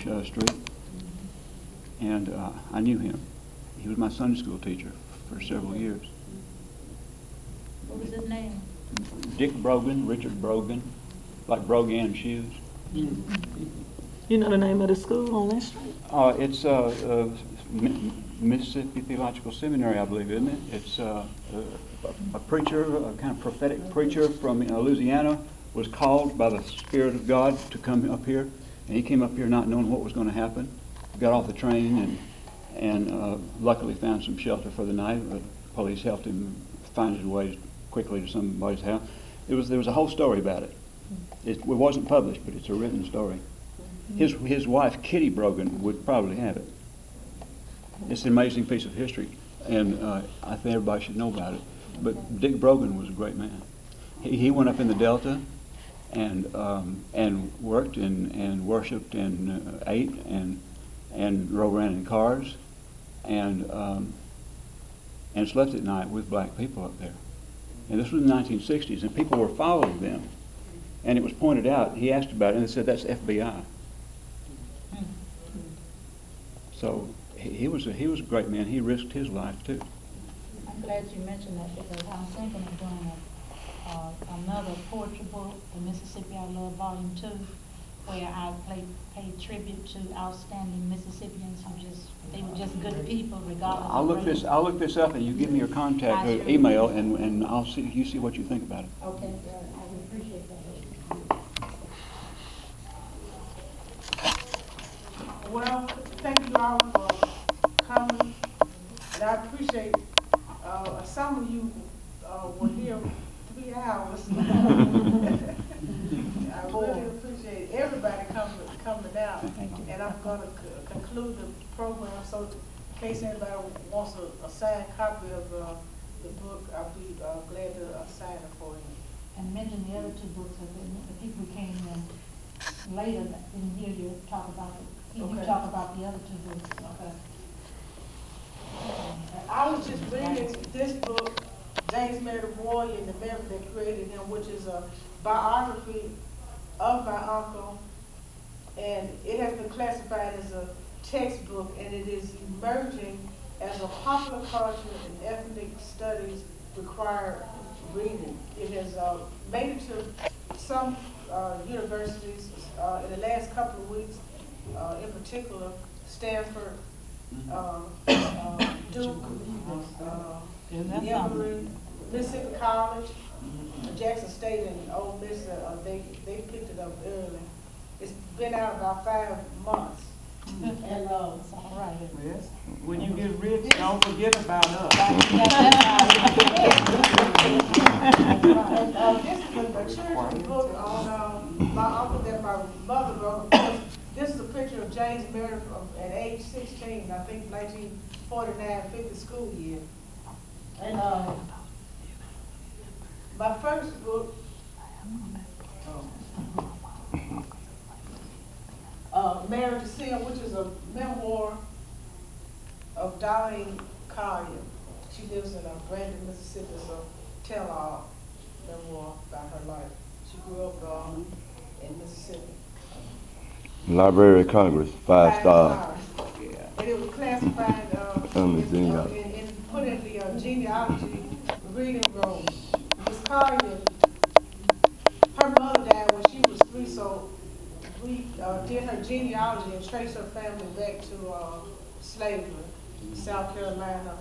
Street, and I knew him. He was my Sunday school teacher for several years. What was his name? Dick Brogan, Richard Brogan, like Brogan shoes. You know the name of the school on that street? It's Mississippi Theological Seminary, I believe, isn't it? It's a preacher, a kind of prophetic preacher from Louisiana, was called by the Spirit of God to come up here, and he came up here not knowing what was going to happen. Got off the train and luckily found some shelter for the night. The police helped him find his way quickly to somebody's house. There was a whole story about it. It wasn't published, but it's a written story. His wife, Kitty Brogan, would probably have it. It's an amazing piece of history, and I think everybody should know about it. But Dick Brogan was a great man. He went up in the Delta and worked and worshipped and ate and drove around in cars and slept at night with black people up there. And this was in the 1960s, and people were following them. And it was pointed out, he asked about it, and they said, that's FBI. So he was a great man. He risked his life, too. I'm glad you mentioned that because I was thinking of doing another poetry book, The Mississippi I Love Volume 2, where I paid tribute to outstanding Mississippians they were just good people regardless of race. I'll look this up, and you give me your contact or email, and I'll see what you think about it. Okay, I would appreciate that. Well, thank you all for coming, and I appreciate some of you were here 3 hours. I really appreciate everybody coming out, and I'm going to conclude the program. So, in case anybody wants a signed copy of the book, I'll be glad to sign it for you. And mention the other 2 books. The people who came in later didn't hear you talk about it. You talk about the other 2 books. Okay. I was just reading this book, James Meredith and the Man That Created Him, which is a biography of my uncle, and it has been classified as a textbook, and it is emerging as a popular culture and ethnic studies required reading. It has made it to some universities in the last couple of weeks, in particular Stanford, Duke, Emory, Mississippi College, Jackson State, and Ole Miss. They picked it up early. It's been out about 5 months. And It's all right. Yes. When you get rich, don't forget about us. This is a children's book on my uncle that my mother wrote. This is a picture of James Meredith at age 16, I think 1949, 50 school year. And my first book, Married to Sin, which is a memoir of Darlene Collier. She lives in Brandon, Mississippi, so tell-all memoir about her life. She grew up in Mississippi. Library of Congress, 5 stars. Yeah. And it was classified and put in the genealogy reading room. Miss Collier, her mother died when she was 3, so we did her genealogy and traced her family back to slavery, South Carolina,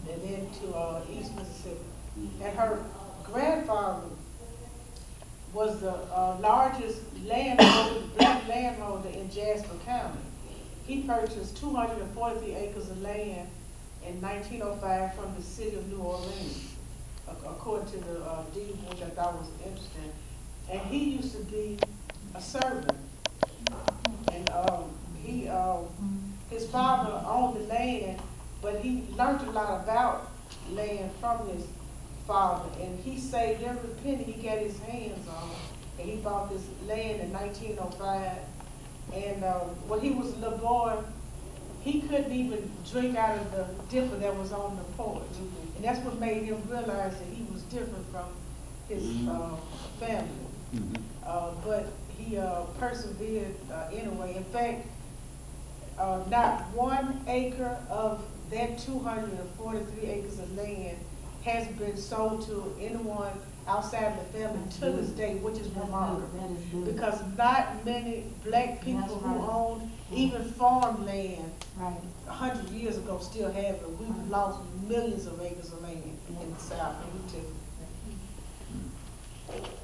and then to East Mississippi. And her grandfather was the largest black landholder in Jasper County. He purchased 243 acres of land in 1905 from the city of New Orleans, according to the deed, which I thought was interesting. And he used to be a servant. And his father owned the land, but he learned a lot about land from his father, and he saved every penny he got his hands on, and he bought this land in 1905. And when he was a little boy, he couldn't even drink out of the dipper that was on the porch, and that's what made him realize that he was different from his family. But he persevered anyway. In fact, not 1 acre of that 243 acres of land has been sold to anyone outside of the family to this day, which is remarkable. That is good. Because not many black people That's who right. owned even farmland Right. 100 years ago still have it. We've lost millions of acres of land in the South, and we took it.